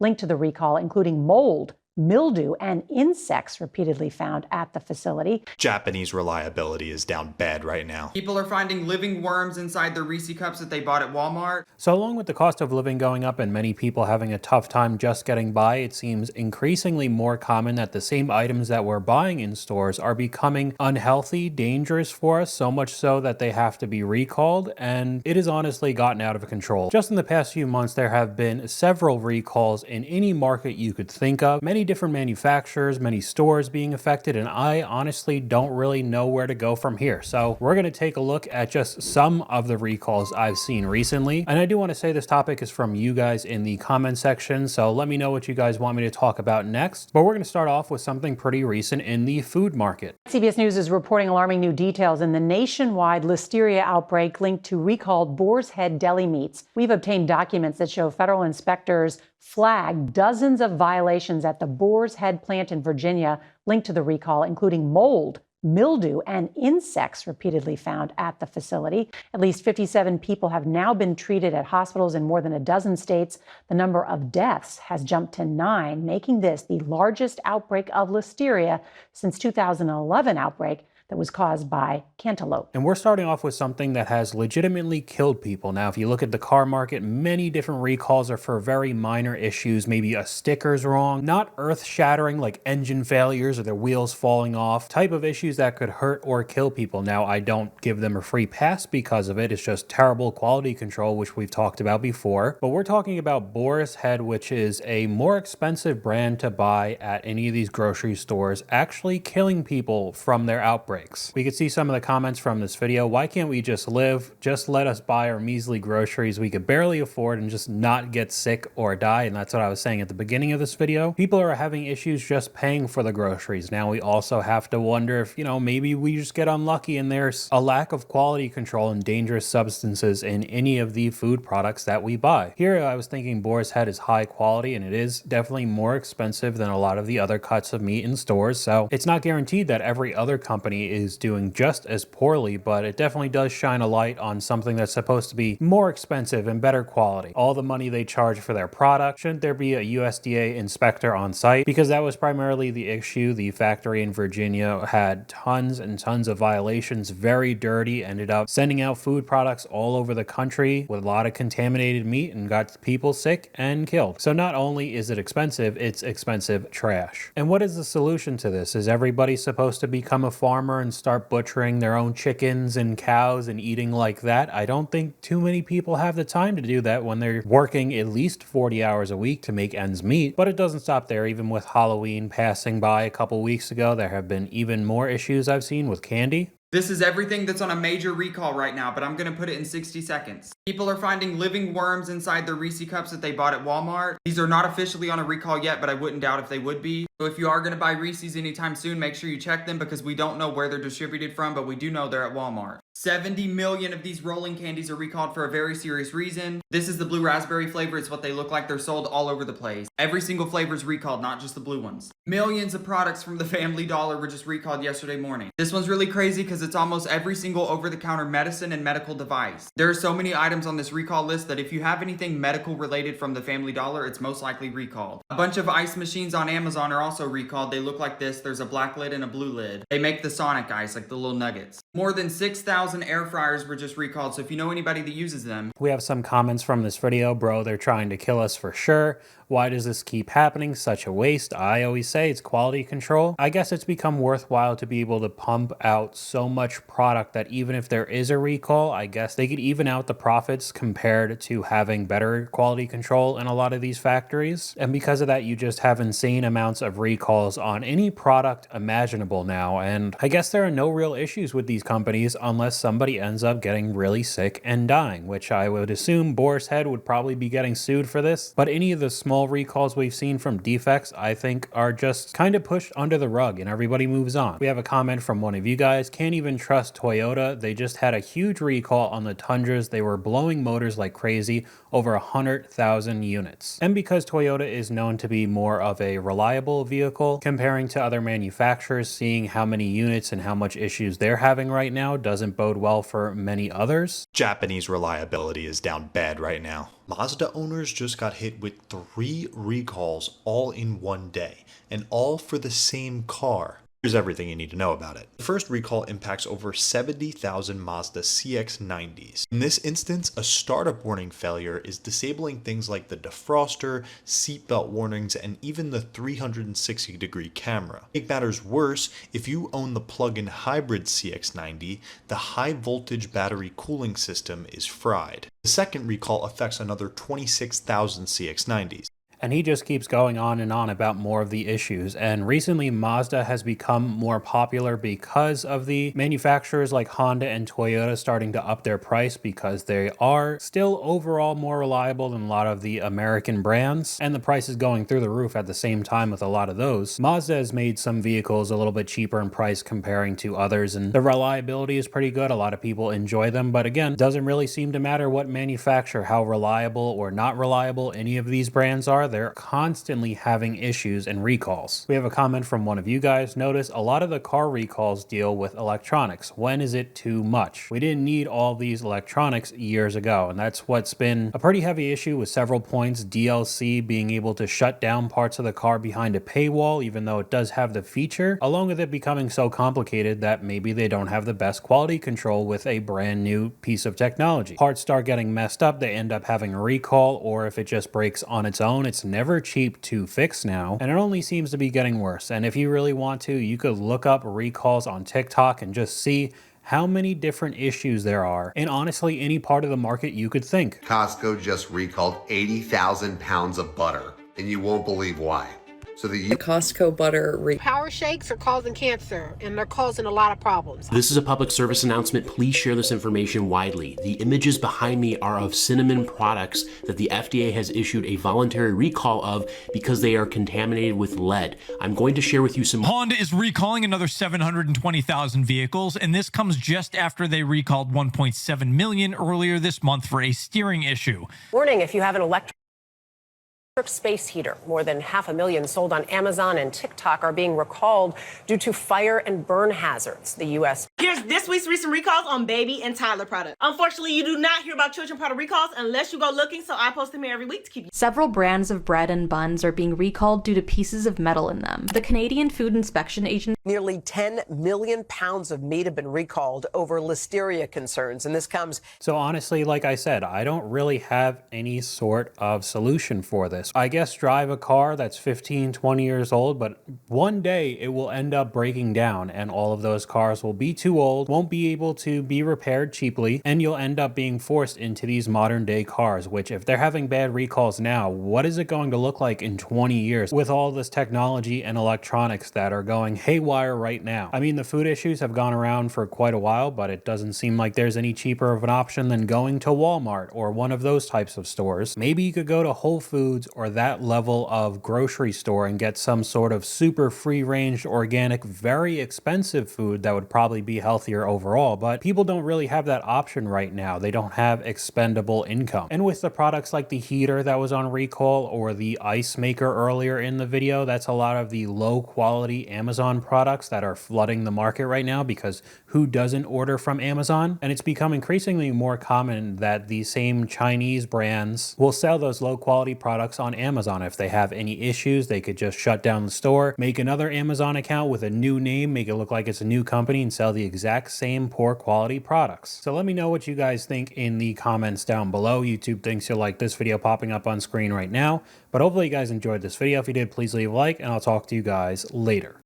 linked to the recall, including mold, mildew, and insects repeatedly found at the facility. Japanese reliability is down bad right now. People are finding living worms inside their Reese cups that they bought at Walmart. So along with the cost of living going up and many people having a tough time just getting by, it seems increasingly more common that the same items that we're buying in stores are becoming unhealthy, dangerous for us, so much so that they have to be recalled, and it has honestly gotten out of control. Just in the past few months, there have been several recalls in any market you could think of, many different manufacturers, many stores being affected, and I honestly don't really know where to go from here. So we're going to take a look at just some of the recalls I've seen recently. And I do want to say this topic is from you guys in the comment section, so let me know what you guys want me to talk about next. But we're going to start off with something pretty recent in the food market. CBS News is reporting alarming new details in the nationwide listeria outbreak linked to recalled Boar's Head deli meats. We've obtained documents that show federal inspectors flagged dozens of violations at the Boar's Head plant in Virginia linked to the recall, including mold, mildew, and insects repeatedly found at the facility. At least 57 people have now been treated at hospitals in more than a dozen states. The number of deaths has jumped to 9, making this the largest outbreak of listeria since 2011 outbreak that was caused by cantaloupe. And we're starting off with something that has legitimately killed people. Now, if you look at the car market, many different recalls are for very minor issues. Maybe a sticker's wrong, not earth-shattering like engine failures or their wheels falling off, type of issues that could hurt or kill people. Now, I don't give them a free pass because of it. It's just terrible quality control, which we've talked about before. But we're talking about Boar's Head, which is a more expensive brand to buy at any of these grocery stores, actually killing people from their outbreak. We could see some of the comments from this video. Why can't we just live? Just let us buy our measly groceries we could barely afford and just not get sick or die. And that's what I was saying at the beginning of this video. People are having issues just paying for the groceries. Now we also have to wonder if, maybe we just get unlucky and there's a lack of quality control and dangerous substances in any of the food products that we buy. Here I was thinking Boar's Head is high quality, and it is definitely more expensive than a lot of the other cuts of meat in stores. So it's not guaranteed that every other company is doing just as poorly, but it definitely does shine a light on something that's supposed to be more expensive and better quality. All the money they charge for their product, shouldn't there be a USDA inspector on site? Because that was primarily the issue. The factory in Virginia had tons and tons of violations, very dirty, ended up sending out food products all over the country with a lot of contaminated meat and got people sick and killed. So not only is it expensive, it's expensive trash. And what is the solution to this? Is everybody supposed to become a farmer and start butchering their own chickens and cows and eating like that? I don't think too many people have the time to do that when they're working at least 40 hours a week to make ends meet. But it doesn't stop there. Even with Halloween passing by a couple weeks ago, there have been even more issues I've seen with candy. This is everything that's on a major recall right now, but I'm going to put it in 60 seconds. People are finding living worms inside their Reese cups that they bought at Walmart. These are not officially on a recall yet, but I wouldn't doubt if they would be. So if you are going to buy Reese's anytime soon, make sure you check them because we don't know where they're distributed from, but we do know they're at Walmart. 70 million of these rolling candies are recalled for a very serious reason. This is the blue raspberry flavor. It's what they look like. They're sold all over the place. Every single flavor is recalled, not just the blue ones. Millions of products from the Family Dollar were just recalled yesterday morning. This one's really crazy because it's almost every single over-the-counter medicine and medical device. There are so many items on this recall list that if you have anything medical related from the Family Dollar, it's most likely recalled. A bunch of ice machines on Amazon are also recalled. They look like this. There's a black lid and a blue lid. They make the Sonic ice, like the little nuggets. More than 6,000 air fryers were just recalled, so if you know anybody that uses them. We have some comments from this video. Bro, they're trying to kill us for sure. Why does this keep happening? Such a waste. I always say it's quality control. I guess it's become worthwhile to be able to pump out so much product that even if there is a recall, I guess they could even out the profits compared to having better quality control in a lot of these factories. And because of that, you just have insane amounts of recalls on any product imaginable now. And I guess there are no real issues with these companies unless somebody ends up getting really sick and dying, which I would assume Boar's Head would probably be getting sued for this. But any of the small recalls we've seen from defects, I think, are just kind of pushed under the rug and everybody moves on. We have a comment from one of you guys. Can't even trust Toyota. They just had a huge recall on the Tundras. They were blowing motors like crazy, over 100,000 units. And because Toyota is known to be more of a reliable vehicle, comparing to other manufacturers, seeing how many units and how much issues they're having right now doesn't bode well for many others. Japanese reliability is down bad right now. Mazda owners just got hit with 3 recalls all in one day, and all for the same car. Here's everything you need to know about it. The first recall impacts over 70,000 Mazda CX-90s. In this instance, a startup warning failure is disabling things like the defroster, seatbelt warnings, and even the 360-degree camera. To make matters worse, if you own the plug-in hybrid CX-90, the high-voltage battery cooling system is fried. The second recall affects another 26,000 CX-90s. And he just keeps going on and on about more of the issues. And recently, Mazda has become more popular because of the manufacturers like Honda and Toyota starting to up their price, because they are still overall more reliable than a lot of the American brands. And the price is going through the roof at the same time with a lot of those. Mazda has made some vehicles a little bit cheaper in price comparing to others, and the reliability is pretty good. A lot of people enjoy them, but again, doesn't really seem to matter what manufacturer, how reliable or not reliable any of these brands are. They're constantly having issues and recalls. We have a comment from one of you guys. Notice a lot of the car recalls deal with electronics. When is it too much? We didn't need all these electronics years ago, and that's what's been a pretty heavy issue with several points. DLC being able to shut down parts of the car behind a paywall, even though it does have the feature, along with it becoming so complicated that maybe they don't have the best quality control with a brand new piece of technology. Parts start getting messed up, they end up having a recall, or if it just breaks on its own, it's never cheap to fix now, and it only seems to be getting worse. And if you really want to, you could look up recalls on TikTok and just see how many different issues there are in honestly any part of the market you could think. Costco just recalled 80,000 pounds of butter, and you won't believe why. So the Costco butter power shakes are causing cancer, and they're causing a lot of problems. This is a public service announcement. Please share this information widely. The images behind me are of cinnamon products that the FDA has issued a voluntary recall of because they are contaminated with lead. I'm going to share with you some. Honda is recalling another 720,000 vehicles, and this comes just after they recalled 1.7 million earlier this month for a steering issue. Warning, if you have an electric space heater. More than 500,000 sold on Amazon and TikTok are being recalled due to fire and burn hazards. The U.S. Here's this week's recent recalls on baby and toddler products. Unfortunately, you do not hear about children product recalls unless you go looking, so I post them here every week to keep you. Several brands of bread and buns are being recalled due to pieces of metal in them. The Canadian Food Inspection Agency. Nearly 10 million pounds of meat have been recalled over listeria concerns, and this comes. So honestly, like I said, I don't really have any sort of solution for this. I guess drive a car that's 15, 20 years old, but one day it will end up breaking down and all of those cars will be too old, won't be able to be repaired cheaply, and you'll end up being forced into these modern day cars, which if they're having bad recalls now, what is it going to look like in 20 years with all this technology and electronics that are going haywire right now? I mean, the food issues have gone around for quite a while, but it doesn't seem like there's any cheaper of an option than going to Walmart or one of those types of stores. Maybe you could go to Whole Foods or that level of grocery store and get some sort of super free-range, organic, very expensive food that would probably be healthier overall, but people don't really have that option right now. They don't have expendable income. And with the products like the heater that was on recall or the ice maker earlier in the video, that's a lot of the low-quality Amazon products that are flooding the market right now, because who doesn't order from Amazon? And it's become increasingly more common that the same Chinese brands will sell those low-quality products on Amazon. If they have any issues, they could just shut down the store, make another Amazon account with a new name, make it look like it's a new company, and sell the exact same poor quality products. So let me know what you guys think in the comments down below. YouTube thinks you'll like this video popping up on screen right now, but hopefully you guys enjoyed this video. If you did, please leave a like, and I'll talk to you guys later.